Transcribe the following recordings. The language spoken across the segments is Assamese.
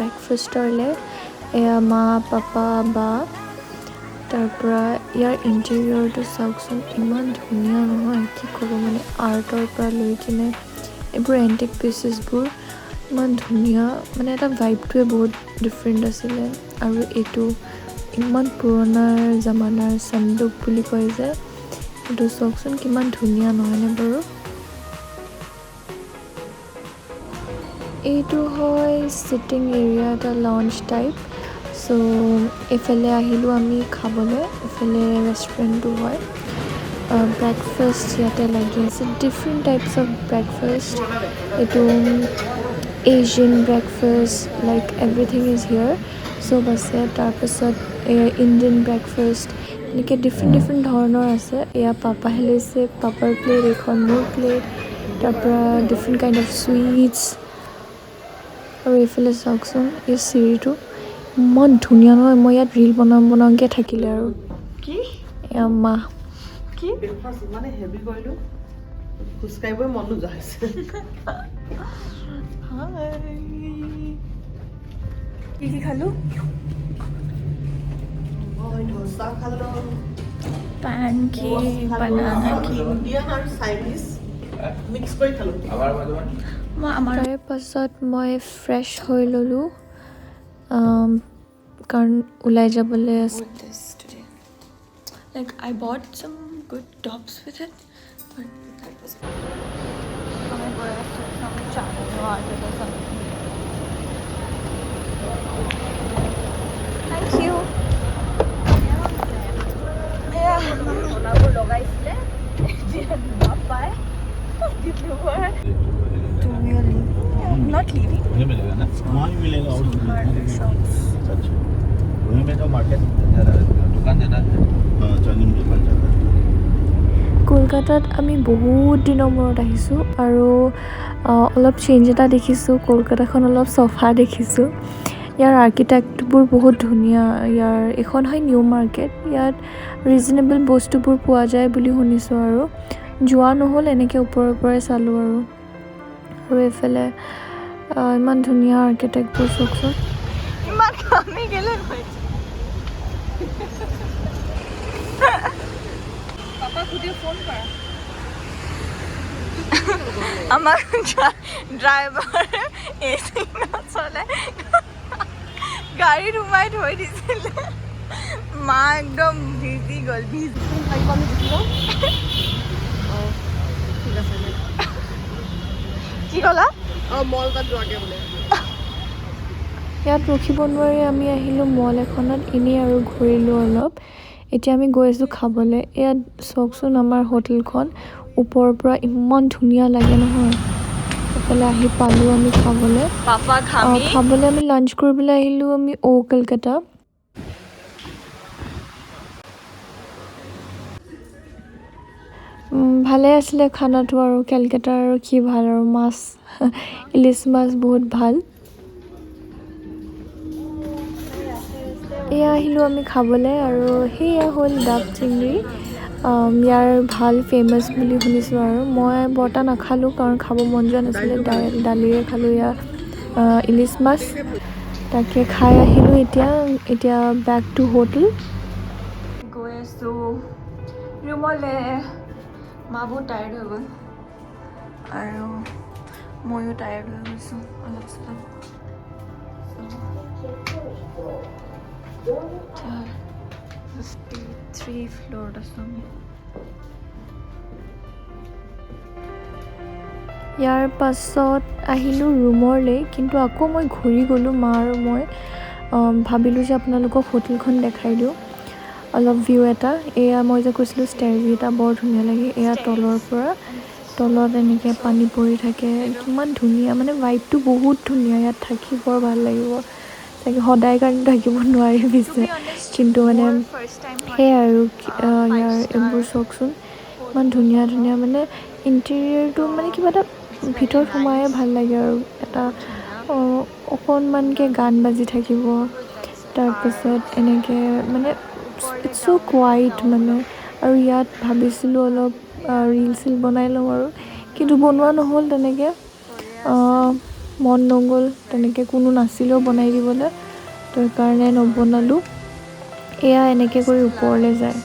ব্ৰেকফাষ্টৰলৈ এয়া মা পাপা বা তাৰ পৰা ইয়াৰ ইণ্টেৰিয়ৰটো চাওকচোন ইমান ধুনীয়া নহয় কি ক'ব মানে আৰ্টৰ পৰা লৈ কিনে এইবোৰ এণ্টিক পিচেছবোৰ ইমান ধুনীয়া মানে এটা ভাইবটোৱে বহুত ডিফাৰেণ্ট আছিলে আৰু এইটো ইমান পুৰণা জামানাৰ চান্দুক বুলি কয় যে এইটো চাওকচোন কিমান ধুনীয়া নহয়নে বাৰু এইটো হয় চিটিং এৰিয়া এটা লঞ্চ টাইপ চ' এইফালে আহিলোঁ আমি খাবলৈ এইফালে ৰেষ্টুৰেণ্টটো হয় ব্ৰেকফাষ্ট ইয়াতে লাগি আছে ডিফাৰেণ্ট টাইপছ অফ ব্ৰেকফাষ্ট এইটো Asian breakfast like everything is here চব আছে তাৰপাছত ইণ্ডিয়ান ব্ৰেকফাষ্ট এনেকৈ ডিফাৰেণ্ট ধৰণৰ আছে এয়া পাপাহে লৈছে পাপাৰ প্লেট এইখন মোৰ প্লেট তাৰপৰা ডিফাৰেণ্ট কাইণ্ড অফ চুইটছ আৰু এইফালে চাওকচোন এই চিৰিটো ইমান ধুনীয়া নহয় মই ইয়াত ৰীল বনাওঁকৈ থাকিলে আৰু কি এয়া মাহ কি ইমানে হেভি কৰিলোঁ খোজকাঢ়িবই মন নোযোৱা হৈছে কি খালোঁ ধোচা খালোঁ পেনকেক বানানা কেক ইণ্ডিয়ান আৰু চাইনিজ মিক্স কৰি খালোঁ তাৰে পাছত মই ফ্ৰেছ হৈ ল'লোঁ কাৰণ ওলাই যাবলৈ আছে like I bought some good tops with it but that was thank you not leaving কলকাতাত আমি বহুত দিনৰ মূৰত আহিছোঁ আৰু অলপ চেঞ্জ এটা দেখিছোঁ কলকাতাখন অলপ চফা দেখিছোঁ ইয়াৰ আৰ্কিটেক্টবোৰ বহুত ধুনীয়া ইয়াৰ এইখন হয় নিউ মাৰ্কেট ইয়াত ৰিজনেবল বস্তুবোৰ পোৱা যায় বুলি শুনিছোঁ আৰু যোৱা নহ'ল এনেকৈ ওপৰৰ পৰাই চালোঁ আৰু এইফালে ইমান ধুনীয়া আৰ্কিটেক্টবোৰ চাওকচোন ইমান কামি গেলে পাপা খুদে ফোন কৰা আমাৰ ড্ৰাইভাৰ এচি নচলে গাড়ীত সোমাই থৈ দিছিলে মা একদম ভিজি গ'ল কি ক'লা মল তাত যোৱাকৈ বোলে ইয়াত ৰখিব নোৱাৰি আমি আহিলোঁ মল এখনত এনেই আৰু ঘূৰিলোঁ অলপ এতিয়া আমি গৈ আছোঁ খাবলৈ ইয়াত চাওকচোন আমাৰ হোটেলখন ওপৰৰ পৰা ইমান ধুনীয়া লাগে নহয় এইফালে আহি পালোঁ আমি খাবলৈ আমি লাঞ্চ কৰিবলৈ আহিলোঁ আমি কলকাতা ভালে আছিলে খানাটো আৰু কলকাতাৰ আৰু কি ভাল আৰু মাছ ইলিচ মাছ বহুত ভাল এয়া আহিলোঁ আমি খাবলৈ আৰু সেয়া হ'ল ডাব চিংৰি ইয়াৰ ভাল ফেমাছ বুলি শুনিছোঁ আৰু মই বৰ্তা নাখালোঁ কাৰণ খাব মন যোৱা নাছিলে দালিৰে খালোঁ এয়া ইলিচ মাছ তাকে খাই আহিলোঁ এতিয়া বেক টু হোটেল গৈ আছোঁ ৰুমলৈ মা বহুত টায়াৰ্ড হৈ গ'ল আৰু ময়ো টায়াৰ্ড হৈ গৈছোঁ অলপ চলপ 53 ফ্ল'ৰত আছোঁ আমি ইয়াৰ পাছত আহিলোঁ ৰুমলৈ কিন্তু আকৌ মই ঘূৰি গ'লোঁ মা আৰু মই ভাবিলোঁ যে আপোনালোকক হোটেলখন দেখাই দিওঁ অলপ ভিউ এটা এয়া মই যে কৈছিলোঁ ষ্টেৰকেইটা বৰ ধুনীয়া লাগে এয়া তলৰ পৰা তলত এনেকৈ পানী পৰি থাকে কিমান ধুনীয়া মানে ভাইবটো বহুত ধুনীয়া ইয়াত থাকি বৰ ভাল লাগিব তাকে সদায় কাৰণে থাকিব নোৱাৰি পিছে কিন্তু মানে সেয়াই আৰু ইয়াৰ এইবোৰ চাওকচোন ইমান ধুনীয়া মানে ইণ্টেৰিয়ৰটো মানে কিবা এটা ভিতৰত সোমায়ে ভাল লাগে আৰু এটা অকণমানকৈ গান বাজি থাকিব তাৰপিছত এনেকৈ মানে ইটছ ছ' কোৱাইট মানে আৰু ইয়াত ভাবিছিলোঁ অলপ ৰীল চিল বনাই লওঁ আৰু কিন্তু বনোৱা নহ'ল তেনেকৈ মন নগ'ল, তেনেকৈ কোনো নাছিলেও বনাই দিবলৈ, তো সেইকাৰণে নবনালোঁ। এয়া এনেকৈ কৰি ওপৰলৈ যায়,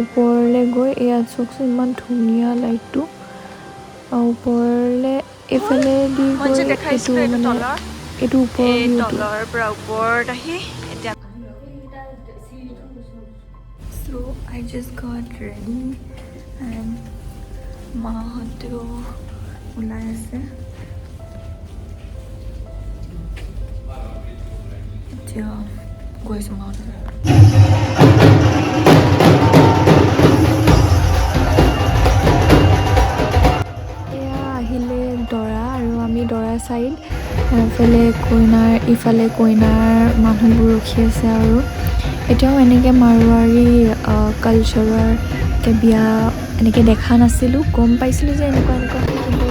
ওপৰলৈ গৈ এয়া চাওকচোন ইমান ধুনীয়া লাইটটো, ওপৰলৈ এইফালে দি গৈ এইটো মানে এইটো ওপৰৰ ভিউটো। So I just got ready and মাহঁতেও ওলাই আছে। এতিয়া গৈছোঁ মাহঁতে। এয়া আহিলে দৰা, আৰু আমি দৰা চাইড, ইফালে কইনাৰ মানুহবোৰ ৰখি আছে। আৰু এতিয়াও এনেকৈ মাৰোৱাৰী কালচাৰৰ বিয়া এনেকৈ দেখা নাছিলোঁ, গম পাইছিলোঁ যে এনেকুৱা কিন্তু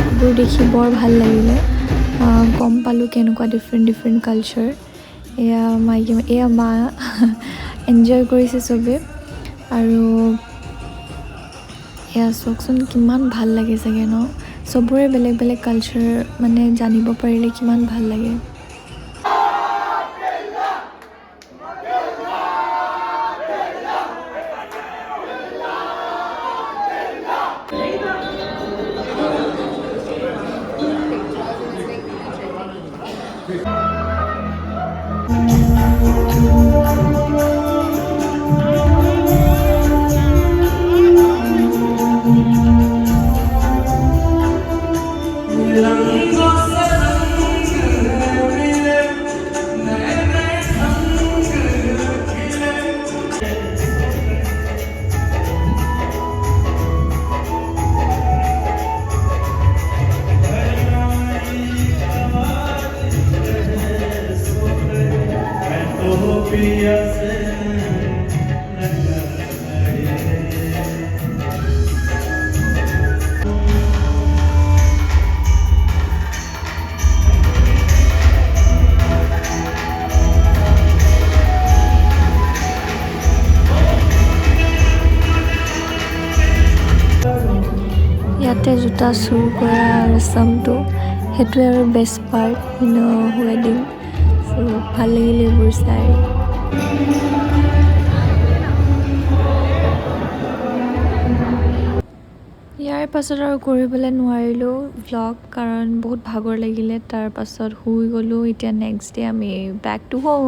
এইবোৰ দেখি বৰ ভাল লাগিলে, গম পালোঁ কেনেকুৱা ডিফাৰেণ্ট কালচাৰ। এয়া মা এনজয় কৰিছে চবে, আৰু এয়া চাওকচোন কিমান ভাল লাগে চাগে ন, চবৰে বেলেগ বেলেগ কালচাৰ মানে জানিব পাৰিলে কিমান ভাল লাগে। ইয়াতে জোতা চুৰ কৰা ৰচমটো, সেইটোৱে আৰু বেষ্ট পাৰ্ট ৱেডিং। চ' ভাল লাগিলে এইবোৰ চাই। ইয়াৰ পাছত আৰু কৰিবলৈ নোৱাৰিলোঁ ভ্লগ, কাৰণ বহুত ভাগৰ লাগিলে। তাৰ পাছত শুই গ'লোঁ। এতিয়া নেক্সট ডে আমি বেক টু হোম।